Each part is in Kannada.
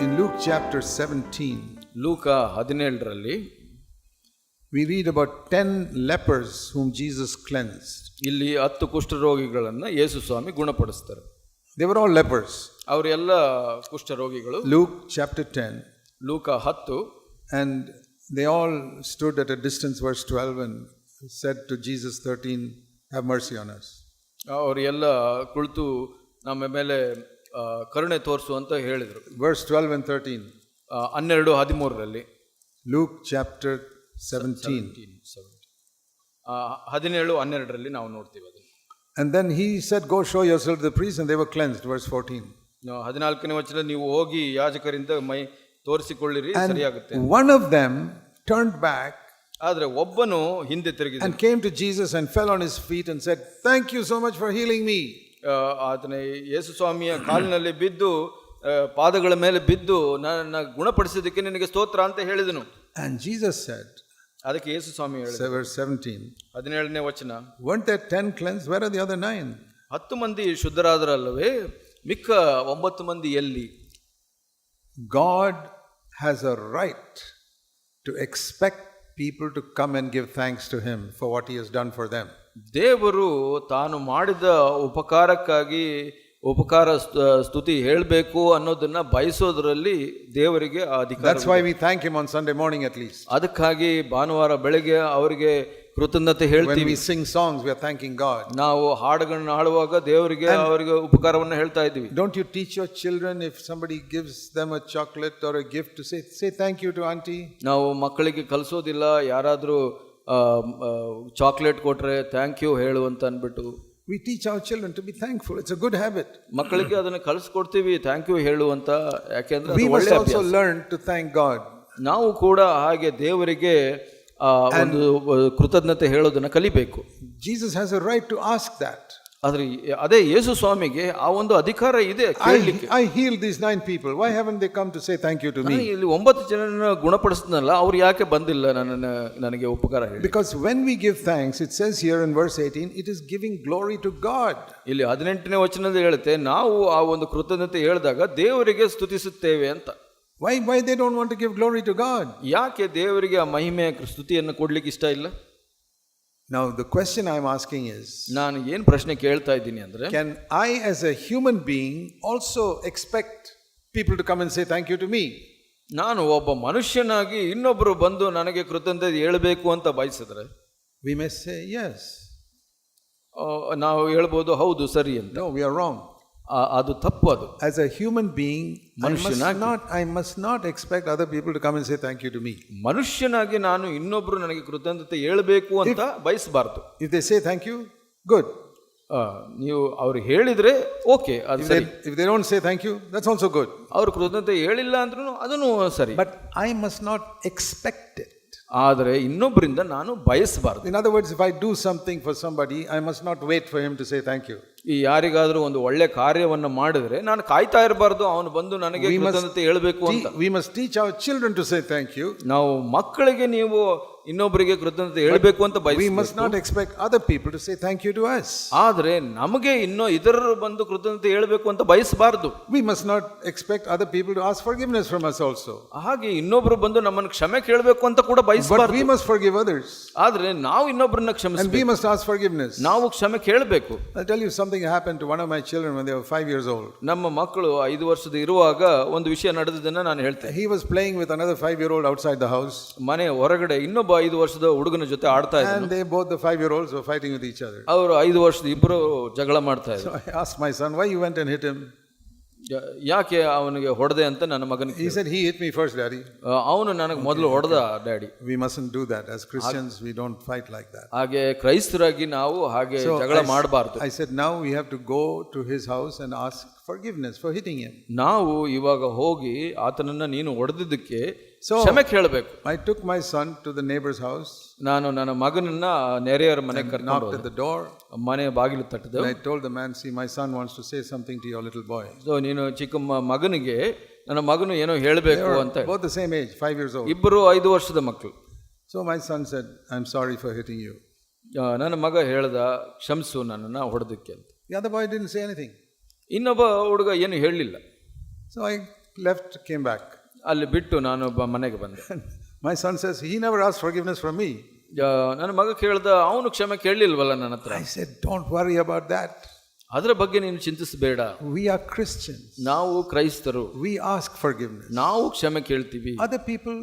In Luke chapter 17, ಲೂಕ 17ರಲ್ಲಿ we read about 10 lepers whom Jesus cleansed. ಇಲ್ಲಿ 10 ಕುಷ್ಠರೋಗಿಗಳನ್ನು ಯೇಸು ಸ್ವಾಮಿ ಗುಣಪಡಿಸ್ತಾರೆ. They were all lepers. ಅವರೆಲ್ಲ ಕುಷ್ಠರೋಗಿಗಳು. Luke chapter 10. ಲೂಕ 10. And they all stood at a distance, verse 12, and said to Jesus 13, have mercy on us. ಅವರೆಲ್ಲ ಕುಳಿತು ನಮ್ಮ ಮೇಲೆ ಕರುಣೆ ತೋರಿಸು ಅಂತ ಹೇಳಿದರು. Verse 12 and 13. 12:13ರಲ್ಲಿ. Luke chapter 17. 17:12ರಲ್ಲಿ ನಾವು ನೋಡ್ತೀವಿ ಅದನ್ನು. And then he said, go show yourself to the priest, and they were cleansed. Verse 14. 14ನೇ ವಚನ, ನೀವು ಹೋಗಿ ಯಾಜಕರಿಂದ ಮೈ ತೋರಿಸಿಕೊಳ್ಳಿರಿ, ಸರಿಯಾಗುತ್ತೆ. And one of them turned back ಆದ್ರೆ ಒಬ್ಬನು ಹಿಂದೆ ತಿರುಗಿದ and came to Jesus and fell on his feet and said, thank you so much for healing me. ಆತನ ಯೇಸು ಸ್ವಾಮಿಯ ಕಾಲಿನಲ್ಲಿ ಬಿದ್ದು, ಪಾದಗಳ ಮೇಲೆ ಬಿದ್ದು, ನನ್ನ ಗುಣಪಡಿಸಿದ್ದಕ್ಕೆ ನಿನಗೆ ಸ್ತೋತ್ರ ಅಂತ ಹೇಳಿದನು. And Jesus said, ಅದಕ್ಕೆ ಯೇಸು ಸ್ವಾಮಿ ಹೇಳಿದ, verse 17, 17ನೇ ವಚನ, weren't there 10 cleansed? Where are the other 9? 10 ಮಂದಿ ಶುದ್ಧರಾದರಲ್ಲವೇ, ಮಿಕ್ಕ 9 ಮಂದಿ ಎಲ್ಲಿ? God has a right to expect people to come and give thanks to him for what he has done for them. ದೇವರು ತಾನು ಮಾಡಿದ ಉಪಕಾರಕ್ಕಾಗಿ ಉಪಕಾರ ಸ್ತುತಿ ಹೇಳಬೇಕು ಅನ್ನೋದನ್ನ ಬಯಸೋದ್ರಲ್ಲಿ ದೇವರಿಗೆ ಅಧಿಕಾರ. That's why we thank him on Sunday morning at least. ಅದಕ್ಕಾಗಿ ಭಾನುವಾರ ಬೆಳಗ್ಗೆ ಅವರಿಗೆ ಕೃತಜ್ಞತೆ ಹೇಳ್ತೀವಿ. When we sing songs, we are thanking God. ನಾವು ಹಾಡುಗಳನ್ನು ಹಾಡುವಾಗ ದೇವರಿಗೆ ಅವರಿಗೆ ಉಪಕಾರವನ್ನು ಹೇಳ್ತಾ ಇದ್ದೀವಿ. Don't you teach your children, if somebody gives them a chocolate or a gift, to say thank you to auntie? ನಾವು ಮಕ್ಕಳಿಗೆ ಕಲಿಸೋದಿಲ್ಲ, ಯಾರಾದರೂ ಚಾಕ್ಲೇಟ್ ಕೊಟ್ರೆ ಥ್ಯಾಂಕ್ ಯು ಹೇಳು ಅಂತ ಅಂದ್ಬಿಟ್ಟು. We teach our children to be thankful. It's a good habit. ಮಕ್ಕಳಿಗೆ ಅದನ್ನು ಕಲಿಸ್ಕೊಡ್ತೀವಿ, ಥ್ಯಾಂಕ್ ಯು ಹೇಳು ಅಂತ. ಯಾಕೆಂದ್ರೆ we must also learn to thank God. ನಾವು ಕೂಡ ಹಾಗೆ ದೇವರಿಗೆ ಒಂದು ಕೃತಜ್ಞತೆ ಹೇಳೋದನ್ನ ಕಲಿಬೇಕು. Jesus has a right to ask that. ಆದ್ರೆ ಅದೇ ಯೇಸು ಸ್ವಾಮಿಗೆ ಆ ಒಂದು ಅಧಿಕಾರ ಇದೆ ಕೇಳಲಿಕ್ಕೆ. I healed these 9 people. Why haven't they come to say thank you to me? ಇಲ್ಲಿ 9 ಜನರನ್ನ ಗುಣಪಡಿಸಿದ್ನಲ್ಲ, ಅವ್ರು ಯಾಕೆ ಬಂದಿಲ್ಲ ನನಗೆ ಉಪಕಾರ ಹೇಳಿ? Because when we give thanks, it says here in verse 18, it is giving glory to God. ಇಲ್ಲಿ 18ನೇ ವಚನದಲ್ಲಿ ಹೇಳುತ್ತೆ, ನಾವು ಆ ಒಂದು ಕೃತಜ್ಞತೆ ಹೇಳಿದಾಗ ದೇವರಿಗೆ ಸ್ತುತಿಸುತ್ತೇವೆ ಅಂತ. Why they don't want to give glory to God? ಯಾಕೆ ದೇವರಿಗೆ ಆ ಮಹಿಮೆ ಸ್ತುತಿಯನ್ನು ಕೊಡ್ಲಿಕ್ಕೆ ಇಷ್ಟ ಇಲ್ಲ? Now the question I'm asking is, ನಾನು ಏನು ಪ್ರಶ್ನೆ ಕೇಳ್ತಾ ಇದ್ದೀನಿ ಅಂದ್ರೆ, can I as a human being also expect people to come and say thank you to me? ನಾನು ಒಬ್ಬ ಮನುಷ್ಯನಾಗಿ ಇನ್ನೊಬ್ಬರು ಬಂದು ನನಗೆ ಕೃತಜ್ಞತೆ ಹೇಳಬೇಕು ಅಂತ ಬಯಸಿದ್ರೆ, we may say yes. ನಾವು ಹೇಳ್ಬೋದು ಹೌದು ಸರಿ ಅಂತ. No, we are wrong. ಅದು ತಪ್ಪು. ಅದು as a human being, I must not expect other people to come and say thank you to me. ಮನುಷ್ಯನಾಗಿ ನಾನು ಇನ್ನೊಬ್ರು ನನಗೆ ಕೃತಜ್ಞತೆ ಹೇಳಬೇಕು ಅಂತ ಬಯಸಬಾರದು. If they say thank you, good. ನೀವು ಅವ್ರು ಹೇಳಿದ್ರೆ ಓಕೆ, ಅದು ಸರಿ. If they don't say thank you, that's also good. ಅವ್ರು ಕೃತಜ್ಞತೆ ಹೇಳಿಲ್ಲ ಅಂದ್ರೂ ಅದನ್ನು ಸರಿ. But I must not expect it. ಆದರೆ ಇನ್ನೊಬ್ಬರಿಂದ ನಾನು ಬಯಸಬಾರದು. In other words, if I do something for somebody, I must not wait for him to say thank you. ಈ ಯಾರಿಗಾದ್ರೂ ಒಂದು ಒಳ್ಳೆ ಕಾರ್ಯವನ್ನು ಮಾಡಿದ್ರೆ ನಾನು ಕಾಯ್ತಾ ಇರಬಾರ್ದು ಅವನು ಬಂದು ನನಗೆ ಕೃತಜ್ಞತೆ ಹೇಳಬೇಕು ಅಂತ. We must teach our children to say thank you. ನಾವು ಮಕ್ಕಳಿಗೆ ನೀವು ಇನ್ನೊಬ್ಬರಿಗೆ ಕೃತಜ್ಞತೆ ಹೇಳಬೇಕು ಅಂತ ಬಯಸಬೇಕು. We must not expect other people to say thank you to us. ಆದರೆ ನಮಗೆ ಇತರರು ಬಂದು ಕೃತಜ್ಞತೆ ಹೇಳಬೇಕು ಅಂತ ಬಯಸಬಾರದು. We must not expect other people to ask forgiveness from us also. ಹಾಗೆ ಇನ್ನೊಬ್ಬರು ಬಂದು ನಮ್ಮನ್ನು ಕ್ಷಮೆ ಕೇಳಬೇಕು ಅಂತ ಕೂಡ ಬಯಸಬಾರದು. But we must forgive others. ಆದರೆ ನಾವು ಇನ್ನೊಬ್ಬರನ್ನ ಕ್ಷಮಿಸಬೇಕು. And we must ask forgiveness. ನಾವು ಕ್ಷಮೆ ಕೇಳಬೇಕು. I'll tell you something happened to one of my children when they were 5 years old. ನಮ್ಮ ಮಕ್ಕಳು 5 ವರ್ಷದ ಇರುವಾಗ ಒಂದು ವಿಷಯ ನಡೆದದನ್ನ ನಾನು ಹೇಳ್ತೇನೆ. He was playing with another 5-year-old outside the house. ಮನೆ ಹೊರಗಡೆ ಇನ್ನೊಬ್ಬ 5 ವರ್ಷದ ಹುಡುಗನ ಜೊತೆ ಆಡ್ತಾ ಇದ್ದರು. And they both, the 5-year-olds, were fighting with each other. ಅವರು 5 ವರ್ಷದ ಇಬ್ಬರು ಜಗಳ ಮಾಡ್ತಾ ಇದ್ರು. So I asked my son, why you went and hit him? ಯಾಕೆ ಅವನಿಗೆ ಹೊಡೆದೆ ಅಂತ ನನ್ನ ಮಗನಿಗೆ. He said, he hit me first, daddy. ಅವನು ನನಗೆ ಮೊದಲು ಹೊಡೆದ daddy. We mustn't do that. As Christians, we don't fight like that. ಹಾಗೆ ಕ್ರೈಸ್ತರಾಗಿ ನಾವು ಹಾಗೆ ಜಗಳ ಮಾಡಬಾರದು. I said, now we have to go to his house and ask forgiveness for hitting him. ನಾವು ಇವಾಗ ಹೋಗಿ ಆತನನ್ನ ನೀನು ಹೊಡೆದಿದ್ದಕ್ಕೆ ಕ್ಷಮೆ ಕೇಳಬೇಕು. I took my son to the neighbor's house. ನಾನು ನನ್ನ ಮಗನನ್ನ ನೆರೆಯವರ ಮನೆಗೆ ಕರ್ಕೊಂಡು knocked at the door. ಮನೆ ಬಾಗಿಲು ತಟ್ಟಿದೆ. I told the man, see, my son wants to say something to your little boy. So ನೀನು ಚಿಕ್ಕ ಮಗನಿಗೆ, ನನ್ನ ಮಗನು ಏನೋ ಹೇಳಬೇಕು ಅಂತ. Both the same age, 5 years old. ಇಬ್ಬರು 5 ವರ್ಷದ ಮಕ್ಕಳು. So my son said, I'm sorry for hitting you. ನನ್ನ ಮಗ ಹೇಳ್ದ, ಕ್ಷಮಿಸು ನನ್ನನ್ನು ಹೊಡೆದಕ್ಕೆ ಅಂತ. The other boy didn't say anything. ಇನ್ನೊಬ್ಬ ಹುಡುಗ ಏನು ಹೇಳಲಿಲ್ಲ. So I left, came back. ಅಲ್ಲಿ ಬಿಟ್ಟು ನಾನು ಮನೆಗೆ ಬಂದೆ. My son says, he never asked forgiveness from me. ನನ್ನ ಮಗ ಕೇಳ್ದ, ಅವನು ಕ್ಷಮೆ ಕೇಳಲಿಲ್ವಲ್ಲ ನನ್ನ ಹತ್ರ. I said, don't worry about that. ಅದರ ಬಗ್ಗೆ ನೀನು ಚಿಂತಿಸಬೇಡ. We are Christians. ನಾವು ಕ್ರೈಸ್ತರು. We ask forgiveness. ನಾವು ಕ್ಷಮೆ ಕೇಳ್ತೀವಿ. Other people,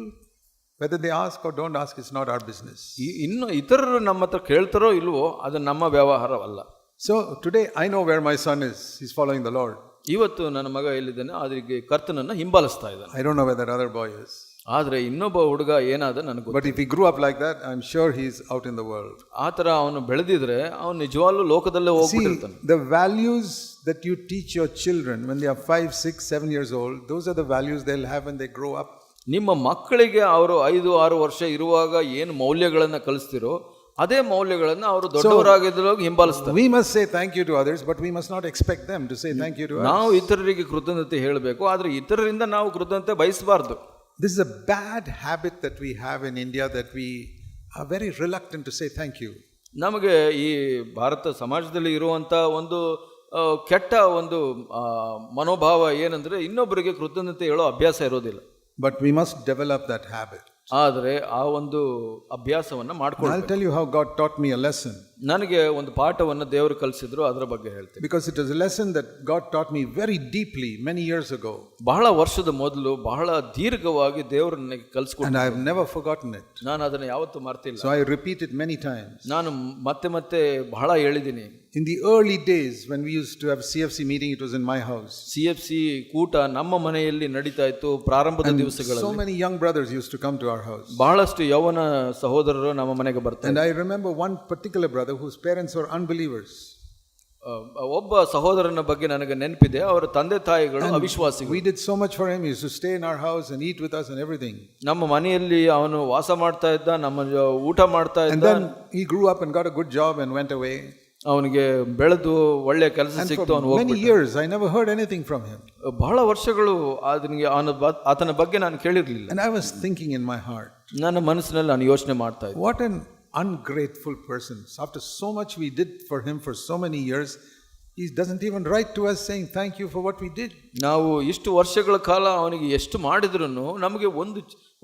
whether they ask or don't ask, it's not our business. ಇನ್ನು ಇತರರು ನಮ್ಮ ಹತ್ರ ಕೇಳ್ತಾರೋ ಇಲ್ವೋ ಅದು ನಮ್ಮ ವ್ಯವಹಾರವಲ್ಲ. So today I know where my son is. He's following the Lord. ಇವತ್ತು ನನ್ನ ಮಗ ಎಲ್ಲಿದ್ದಾನೆ, ಅದಕ್ಕೆ ಕರ್ತನನ್ನ ಹಿಂಬಾಲಿಸ್ತಾ ಇದ್ದಾನೆ. I don't know where that other boy is. ಆದ್ರೆ ಇನ್ನೊಬ್ಬ ಹುಡುಗ ಏನಾದ ನನಗೆ ಗೊತ್ತು. But if he grew up like that, I'm sure he's out in the world. ಆ ಥರ ಅವನು ಬೆಳೆದಿದ್ರೆ ಅವನು ನಿಜವಾಗ್ಲೂ ಲೋಕದಲ್ಲೇ ಹೋಗ್ಬಿಟ್ಟಿರ್ತಾನೆ. The values that you teach your children when they are 5, 6, 7 years old, those are the values they'll have when they grow up. ನಿಮ್ಮ ಮಕ್ಕಳಿಗೆ ಅವರು 5, 6 ವರ್ಷ ಇರುವಾಗ ಏನು ಮೌಲ್ಯಗಳನ್ನು ಕಲಿಸ್ತಿರೋ ಅದೇ ಮೌಲ್ಯಗಳನ್ನು ಅವರು ದೊಡ್ಡವರಾಗಿದ್ದಾಗ ಹಿಂಬಾಲಿಸ್ತಾರೆ. We must say thank you to others, but we must not expect them to say thank you to us. ನಾವು ಇತರರಿಗೆ ಕೃತಜ್ಞತೆ ಹೇಳಬೇಕು, ಆದ್ರೆ ಇತರರಿಂದ ನಾವು ಕೃತಜ್ಞತೆ ಬಯಸಬಾರದು. This is a bad habit that we have in India, that we are very reluctant to say thank you. ನಮಗೆ ಈ ಭಾರತ ಸಮಾಜದಲ್ಲಿ ಇರುವಂತ ಒಂದು ಕೆಟ್ಟ ಒಂದು ಮನೋಭಾವ ಏನಂದ್ರೆ ಇನ್ನೊಬ್ಬರಿಗೆ ಕೃತಜ್ಞತೆ ಹೇಳೋ ಅಭ್ಯಾಸ ಇರೋದಿಲ್ಲ. But we must develop that habit. ಆದರೆ ಆ ಒಂದು ಅಭ್ಯಾಸವನ್ನ ಮಾಡ್ಕೊಳ್ಳಿ. I'll tell you how God taught me a lesson. ನನಗೆ ಒಂದು ಪಾಠವನ್ನು ದೇವರು ಕಲಿಸಿದ್ರು, ಅದರ ಬಗ್ಗೆ ಹೇಳ್ತೀನಿ. Because it was a lesson that God taught me very deeply many years ago. ಬಹಳ ವರ್ಷದ ಮೊದಲು ಬಹಳ ದೀರ್ಘವಾಗಿ ದೇವರು ನನಗೆ ಕಲಿಸಿಕೊಟ್ರು. And I have never forgotten it. ನಾನು ಅದನ್ನು ಯಾವತ್ತೂ ಮರ್ತಿಲ್ಲ. So I repeat it many times. ನಾನು ಮತ್ತೆ ಬಹಳ ಹೇಳಿದ್ದೀನಿ. In the early days when we used to have CFC meeting, it was in my house. CFC ಕೂಟ ನಮ್ಮ ಮನೆಯಲ್ಲಿ ನಡೀತಾ ಇತ್ತು ಪ್ರಾರಂಭದ ದಿವಸಗಳಲ್ಲಿ. So many young brothers used to come to our house. ಬಹಳಷ್ಟು ಯೌವನ ಸಹೋದರರು ನಮ್ಮ ಮನೆಗೆ ಬರ್ತಾರೆ. And I remember one particular brother whose parents were unbelievers. ಒಬ್ಬ ಸಹೋದರನ ಬಗ್ಗೆ ನನಗೆ ನೆನಪಿದೆ, ಅವರ ತಂದೆ ತಾಯಿಗಳು ಅವಿಶ್ವಾಸಿಗಳು. We did so much for him. He used to stay in our house and eat with us and everything. ನಮ್ಮ ಮನೆಯಲ್ಲಿ ಅವನು ವಾಸ ಮಾಡ್ತಾ ಇದ್ದ, ನಮ್ಮ ಊಟ ಮಾಡ್ತಾ ಇದ್ದ. And then he grew up and got a good job and went away. ಅವನಿಗೆ ಬೆಳೆದು ಒಳ್ಳೆ ಕೆಲಸ ಸಿಕ್ತು, ಅವನು ಹೋಗ್ಬಿಟ್ಟ. Many years I never heard anything from him. ಬಹಳ ವರ್ಷಗಳು ಆತನ ಬಗ್ಗೆ ನಾನು ಕೇಳಿರಲಿಲ್ಲ. And I was thinking in my heart, ನನ್ನ ಮನಸ್ಸಿನಲ್ಲಿ ನಾನು ಯೋಚನೆ ಮಾಡ್ತಾ ಇದ್ದೆ, what an ungrateful person. After so much we did for him for so many years, he doesn't even write to us saying thank you for what we did. ನಾವು ಇಷ್ಟು ವರ್ಷಗಳ ಕಾಲ ಅವನಿಗೆ ಎಷ್ಟು ಮಾಡಿದ್ರು ನಮಗೆ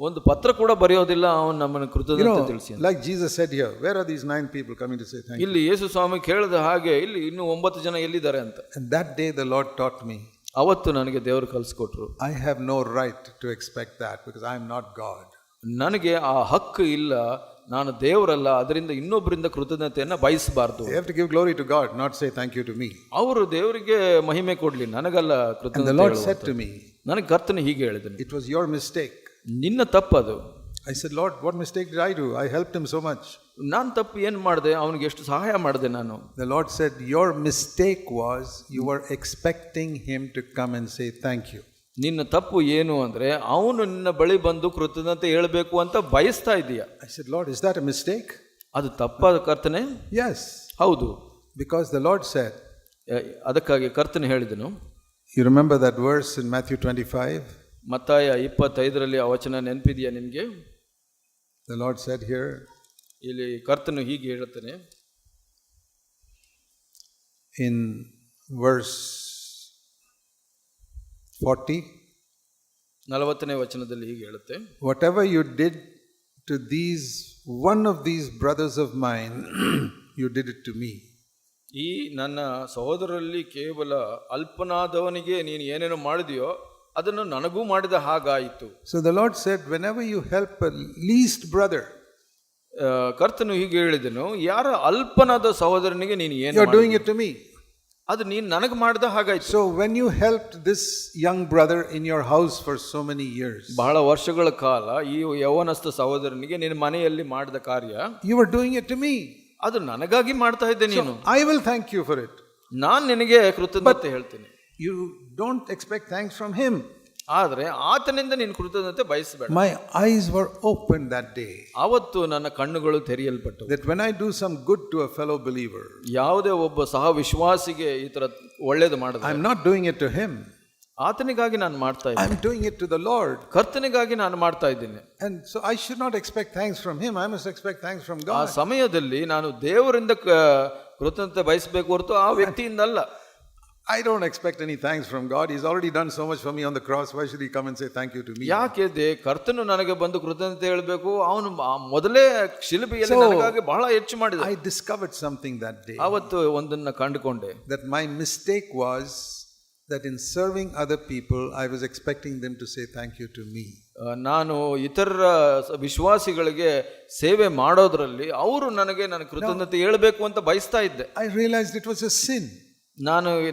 ಒಂದು ಪತ್ರ ಕೂಡ ಬರೆಯೋದಿಲ್ಲ, ಅವನು ನಮ್ಮನ್ನು ಕೃತಜ್ಞತೆ ತಿಳಿಸಿ. Like Jesus said here, where are these 9 people coming to say thank you? ಇಲ್ಲಿ ಯೇಸು ಸ್ವಾಮಿ ಕೇಳಿದ ಹಾಗೆ ಇಲ್ಲಿ ಇನ್ನು 9 ಜನ ಎಲ್ಲಿದ್ದಾರೆ ಅಂತ. And that day the Lord taught me, ಅವತ್ತು ನನಗೆ ದೇವರು ಕಲಿಸ್ಕೊಟ್ರು, I have no right to expect that because I am not God. ನನಗೆ ಆ ಹಕ್ಕು ಇಲ್ಲ, ನಾನು ದೇವರಲ್ಲ, ಅದರಿಂದ ಇನ್ನೊಬ್ಬರಿಂದ ಕೃತಜ್ಞತೆಯನ್ನ ಬಯಸಬಾರದು. They have to give glory to God, not say thank you to me. ಅವರು ದೇವರಿಗೆ ಮಹಿಮೆ ಕೊಡ್ಲಿ, ನನಗಲ್ಲ ಕೃತಜ್ಞತೆ. And the Lord said to me, ನನಗೆ ಕರ್ತನು ಹೀಗೆ ಹೇಳಿದನು, it was your mistake. ನಿನ್ನ ತಪ್ಪದು. I said, Lord, what mistake did I do? I helped him so much. ನಾನು ತಪ್ಪು ಏನು ಮಾಡಿದೆ, ಅವನಿಗೆ ಎಷ್ಟು ಸಹಾಯ ಮಾಡಿದೆ ನಾನು. The Lord said, your mistake was you were expecting him to come and say thank you. ನಿನ್ನ ತಪ್ಪು ಏನು ಅಂದ್ರೆ ಅವನು ನಿನ್ನ ಬಳಿ ಬಂದು ಕೃತಜ್ಞತೆ ಹೇಳಬೇಕು ಅಂತ ಬಯಸ್ತಾ ಇದೀಯ. I said, Lord, is that a mistake? ಅದು ತಪ್ಪಾದ ಕರ್ತನೆ? Yes. ಹೌದು. Because the Lord said, ಅದಕ್ಕಾಗಿ ಕರ್ತನೆ ಹೇಳಿದನು. You remember that verse in Matthew 25? ಮತ್ತಾಯ 25ರಲ್ಲಿ ಆ ವಚನ ನೆನಪಿದೆಯಾ ನಿಮಗೆ? The Lord said here, ಇಲ್ಲಿ ಕರ್ತನು ಹೀಗೆ ಹೇಳುತ್ತಾನೆ in verse 40ನೇ ವಚನದಲ್ಲಿ ಹೀಗೆ ಹೇಳುತ್ತೆ, whatever you did to one of these brothers of mine, you did it to me. ಈ ನನ್ನ ಸಹೋದರರಲ್ಲಿ ಕೇವಲ ಅಲ್ಪನಾದವನಿಗೆ ನೀನು ಏನೇನು ಮಾಡಿದೆಯೋ ಅದನ್ನು ನನಗೂ ಮಾಡಿದ ಹಾಗಾಯಿತು. So the Lord said, whenever you help a least brother, ಕರ್ತನು ಹೀಗೆ ಹೇಳಿದನು, ಯಾರ ಅಲ್ಪನಾದ ಸಹೋದರನಿಗೆ ನೀನು ಏನು you are doing it to me. ಅದು ನೀನು ನನಗೆ ಮಾಡಿದ ಹಾಗಾಯಿತು. So when you helped this young brother in your house for so many years, ಬಹಳ ವರ್ಷಗಳ ಕಾಲ ಈ ಯೌವನಸ್ಥ ಸಹೋದರನಿಗೆ ನಿನ್ನ ಮನೆಯಲ್ಲಿ ಮಾಡಿದ ಕಾರ್ಯ, you were doing it to me. ಅದು ನನಗಾಗಿ ಮಾಡ್ತಾ ಇದ್ದೆ ನೀನು. I will thank you for it. ನಾನು ನಿನಗೆ ಕೃತಜ್ಞತೆ ಹೇಳ್ತೀನಿ. You don't expect thanks from him. ಆದರೆ ಆತನಿಂದ ನೀನು ಕೃತಜ್ಞತೆ ಬಯಸಬೇಡ. My eyes were opened that day. ಅವತ್ತು ನನ್ನ ಕಣ್ಣುಗಳು ತೆರೆಯಲ್ಪಟ್ಟವು. That when I do some good to a fellow believer, ಯಾವುದೇ ಒಬ್ಬ ಸಹ ವಿಶ್ವಾಸಿಗೆ ಈ ತರ ಒಳ್ಳೇದು ಮಾಡಿದ್ರೆ, I'm not doing it to him. ಆತನಿಗಾಗಿ ನಾನು ಮಾಡ್ತಾ ಇದ್ದೀನಿ. I'm doing it to the Lord. ಕರ್ತನಿಗಾಗಿ ನಾನು ಮಾಡ್ತಾ ಇದ್ದೀನಿ. And so I should not expect thanks from him. I must expect thanks from God. ಆ ಸಮಯದಲ್ಲಿ ನಾನು ದೇವರಿಂದ ಕೃತಜ್ಞತೆ ಬಯಸಬೇಕು ಹೊರತು ಆ ವ್ಯಕ್ತಿಯಿಂದ ಅಲ್ಲ. I don't expect any thanks from God. He's already done so much for me on the cross. Why should he come and say thank you to me? ಯಾಕೆ ಕರ್ತನು ನನಗೆ ಬಂದು ಕೃತಜ್ಞತೆ ಹೇಳಬೇಕು? ಅವನು ಮೊದಲೇ ಶಿಲುಬೆಯಲ್ಲಿ So, ನನಗಾಗಿ ಬಹಳ ಹೆಚ್ಚು ಮಾಡಿದ. I discovered something that day. ಅವತ್ತು ಒಂದನ್ನ ಕಂಡುಕೊಂಡೆ. That my mistake was that in serving other people, I was expecting them to say thank you to me. ನಾನು ಇತರ ವಿಶ್ವಾಸಿಗಳಿಗೆ ಸೇವೆ ಮಾಡೋದ್ರಲ್ಲಿ ಅವರು ನನ್ನ ಕೃತಜ್ಞತೆ ಹೇಳಬೇಕು ಅಂತ ಬಯಸ್ತಾ ಇದ್ದೆ. I realized it was a sin.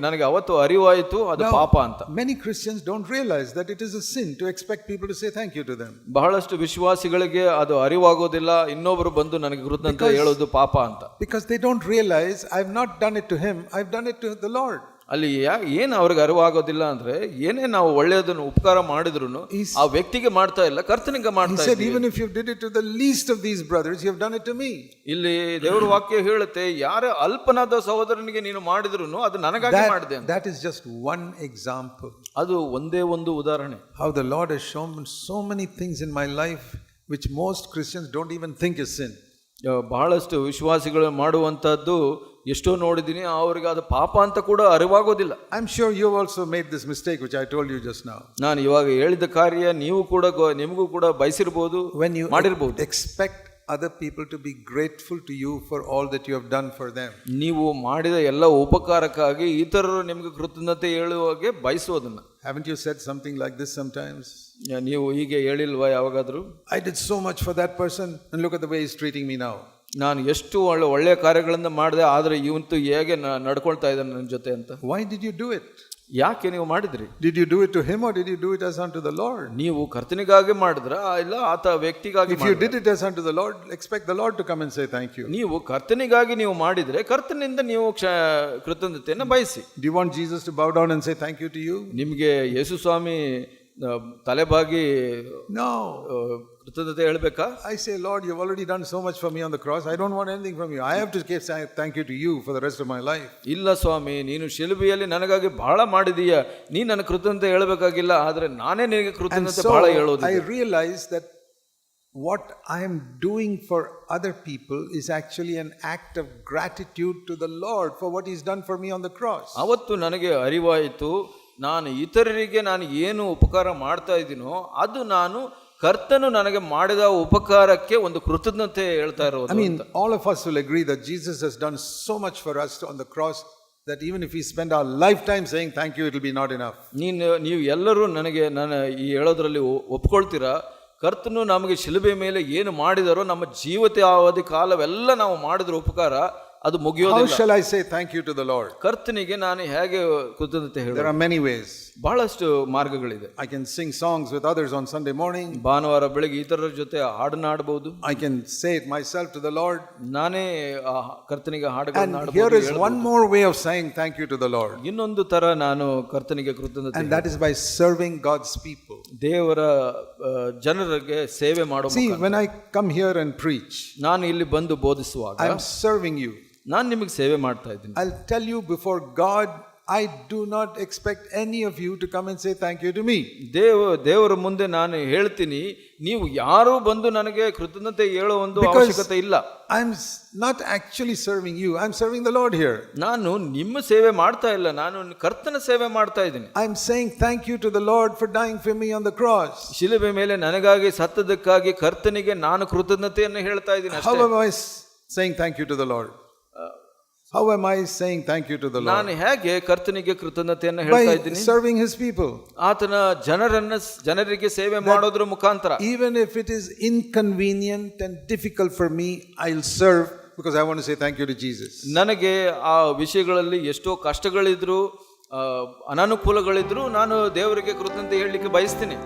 ನನಗೆ ಅವತ್ತು ಅರಿವಾಯಿತು ಅದು ಪಾಪ ಅಂತ. Many Christians don't realize that it is a sin to expect people to say thank you to them. ಬಹಳಷ್ಟು ವಿಶ್ವಾಸಿಗಳಿಗೆ ಅದು ಅರಿವಾಗೋದಿಲ್ಲ, ಇನ್ನೊಬ್ಬರು ಬಂದು ನನಗೆ ಕೃತಜ್ಞತೆ ಹೇಳೋದು ಪಾಪ ಅಂತ. Because they don't realize I've not done it to him, I've done it to the Lord. ಅಲ್ಲಿ ಏನು ಅವ್ರಿಗೆ ಅರಿವಾಗೋದಿಲ್ಲ ಅಂದ್ರೆ, ಏನೇ ನಾವು ಒಳ್ಳೆಯದನ್ನು ಉಪಕಾರ ಮಾಡಿದ್ರು ಆ ವ್ಯಕ್ತಿಗೆ ಮಾಡ್ತಾ ಇಲ್ಲ, ಕರ್ತನಿಗೆ ಮಾಡ್ತಾ ಇದ್ದೀವಿ. He said, even if you did it to the least of these brothers, you have done it to me. ಇಲ್ಲಿ ದೇವರ ವಾಕ್ಯ ಹೇಳುತ್ತೆ, ಯಾರ ಅಲ್ಪನಾದ ಸಹೋದರನಿಗೆ ನೀನು ಮಾಡಿದ್ರು ಅದು ನನಗಾಗಿ ಮಾಡಿದೆ ಅಂತ. That is just one example. ಅದು ಒಂದೇ ಒಂದು ಉದಾಹರಣೆ. How the Lord has shown so many things in my life which most Christians don't even think is sin. ಬಹಳಷ್ಟು ವಿಶ್ವಾಸಿಗಳು ಮಾಡುವಂತದ್ದು ಎಷ್ಟೋ ನೋಡಿದ್ದೀನಿ, ಅವರಿಗೆ ಅದು ಪಾಪ ಅಂತ ಕೂಡ ಅರಿವಾಗೋದಿಲ್ಲ. I am sure you also made this mistake which I told you just now. ನಾನು ಇವಾಗ ಹೇಳಿದ ಕಾರ್ಯ ನೀವು ಕೂಡ ನಿಮಗೂ ಕೂಡ ಬಯಸಿರಬಹುದು, ಮಾಡಿರಬಹುದು. Expect other people to be grateful to you for all that you have done for them. ನೀವು ಮಾಡಿದ ಎಲ್ಲ ಉಪಕಾರಕ್ಕಾಗಿ ಇತರರು ನಿಮಗೆ ಕೃತಜ್ಞತೆ ಹೇಳುವಾಗೆ ಬಯಸೋದನ್ನ. Haven't you said something like this sometimes? ನೀವು ಹೀಗೆ ಹೇಳಿಲ್ವಾ ಯಾವಾಗಾದ್ರೂ? I did so much for that person and look at the way he's treating me now. ನಾನು ಎಷ್ಟು ಒಳ್ಳೆಯ ಕಾರ್ಯಗಳನ್ನು ಮಾಡಿದೆ, ಆದರೆ ಇವತ್ತು ಹೇಗೆ ನಡ್ಕೊಳ್ತಾ ಇದ್ದಾನೆ ನನ್ನ ಜೊತೆ ಅಂತ. Why did you do it? ಯಾಕೆ ನೀವು ಮಾಡಿದ್ರಿ? Did you do it to him or did you do it as unto the Lord? ನೀವು ಕರ್ತನಿಗಾಗಿ ಮಾಡಿದ್ರ ಇಲ್ಲ ಆತ ವ್ಯಕ್ತಿಗಾಗಿ? If you did it as unto the Lord, expect the Lord to come and say thank you. ನೀವು ಕರ್ತನಿಗಾಗಿ ನೀವು ಮಾಡಿದ್ರೆ ಕರ್ತನಿಂದ ನೀವು ಕೃತಜ್ಞತೆಯನ್ನು ಬಯಸಿ. Do you want Jesus to bow down and say thank you to you? ನಿಮಗೆ ಯೇಸು ಸ್ವಾಮಿ ತಲೆಬಾಗಿ No. ಕೃತಜ್ಞತೆ ಹೇಳಬೇಕಾ? I say, Lord, you've already done so much for me on the cross. I don't want anything from you. I have to say thank you to you for the rest of my life. ಇಲ್ಲ ಸ್ವಾಮಿ, ನೀನು ಶಿಲುಬೆಯಲ್ಲಿ ನನಗಾಗಿ ಬಹಳ ಮಾಡಿದೀಯ, ನೀ ನನ್ನ ಕೃತಜ್ಞತೆ ಹೇಳಬೇಕಾಗಿಲ್ಲ, ಆದರೆ ನಾನೇ ನಿನಗೆ ಕೃತಜ್ಞತೆ ಬಹಳ ಹೇಳೋದು. I realize that what I am doing for other people is actually an act of gratitude to the Lord for what he's done for me on the cross. ಅವತ್ತು ನನಗೆ ಅರಿವಾಯಿತು, ನಾನು ಇತರರಿಗೆ ನಾನು ಏನು ಉಪಕಾರ ಮಾಡ್ತಾ ಇದ್ದೀನೋ ಅದು ನಾನು ಕರ್ತನು ನನಗೆ ಮಾಡಿದ ಉಪಕಾರಕ್ಕೆ ಒಂದು ಕೃತಜ್ಞತೆ ಹೇಳ್ತಾ ಇರೋದು. I mean, all of us will agree that Jesus has done so much for us on the cross that even if we spend our lifetime saying thank you, it will be not enough. ನೀವು ಎಲ್ಲರೂ ನಾನು ಈ ಹೇಳೋದ್ರಲ್ಲಿ ಒಪ್ಕೊಳ್ತೀರಾ, ಕರ್ತನು ನಮಗೆ ಶಿಲುಬೆ ಮೇಲೆ ಏನು ಮಾಡಿದಾರೋ ನಮ್ಮ ಜೀವಿತಾವಧಿ ಕಾಲವೆಲ್ಲ ನಾವು ಮಾಡಿದ್ರ ಉಪಕಾರ ಅದು ಮುಗಿಯೋದಿಲ್ಲ. How shall I say thank you to the Lord? ಕರ್ತನಿಗೆ ನಾನು ಹೇಗೆ ಕೃತಜ್ಞತೆ ಹೇಳೋದು? There are many ways. ಬಹಳಷ್ಟು ಮಾರ್ಗಗಳಿದೆ. I can sing songs with others on Sunday morning. ಭಾನುವಾರ ಬೆಳಗ್ಗೆ ಇತರರ ಜೊತೆ ಹಾಡನ್ನ ಹಾಡಬಹುದು. I can say it myself to the Lord. ನಾನೇ ಕರ್ತನಿಗೆ ಹಾಡುಗಳನ್ನು ಹಾಡಬಹುದು. Here is one more way of saying thank you to the Lord. ಇನ್ನೊಂದು ತರ ನಾನು ಕರ್ತನಿಗೆ ಕೃತಜ್ಞತೆ. And that is by serving God's people. ದೇವರ ಜನರಿಗೆ ಸೇವೆ ಮಾಡುವ. See, when I come here and preach, ನಾನು ಇಲ್ಲಿ ಬಂದು ಬೋಧಿಸುವಾಗ I am serving you. ನಾನು ನಿಮಗೆ ಸೇವೆ ಮಾಡ್ತಾ ಇದ್ದೀನಿ. I'll tell you before God, I do not expect any of you to come and say thank you to me. ದೇವರ ಮುಂದೆ ನಾನು ಹೇಳ್ತೀನಿ, ನೀವು ಯಾರು ಬಂದು ನನಗೆ ಕೃತಜ್ಞತೆ ಹೇಳೋ ಒಂದು ಅವಶ್ಯಕತೆ ಇಲ್ಲ. I'm not actually serving you, I'm serving the Lord here. ನಾನು ನಿಮ್ಮ ಸೇವೆ ಮಾಡ್ತಾ ಇಲ್ಲ, ನಾನು ಕರ್ತನ ಸೇವೆ ಮಾಡ್ತಾ ಇದ್ದೀನಿ. I'm saying thank you to the Lord for dying for me on the cross. ಶಿಲುಬೆ ಮೇಲೆ ನನಗಾಗಿ ಸತ್ತದಕ್ಕಾಗಿ ಕರ್ತನಿಗೆ ನಾನು ಕೃತಜ್ಞತೆಯನ್ನು ಹೇಳ್ತಾ ಇದ್ದೀನಿ ಅಷ್ಟೇ. How am I saying thank you to the Lord? How am I saying thank you to the Lord? ನಾನು ಹೇಗೆ ಕರ್ತನಿಗೆ ಕೃತಜ್ಞತೆಯನ್ನು ಹೇಳ್ತಾ ಇದ್ದೀನಿ? By serving his people. ಆತನ ಜನರಿಗೆ ಸೇವೆ ಮಾಡೋದ್ರ ಮುಖಾಂತರ. Even if it is inconvenient and difficult for me, I'll serve because I want to say thank you to Jesus. ನನಗೆ ಆ ವಿಷಯಗಳಲ್ಲಿ ಎಷ್ಟೋ ಕಷ್ಟಗಳಿದ್ರು, ಅನಾನುಕೂಲಗಳಿದ್ರು, ನಾನು ದೇವರಿಗೆ ಕೃತಜ್ಞತೆ ಹೇಳಲಿಕ್ಕೆ ಬಯಸ್ತೀನಿ.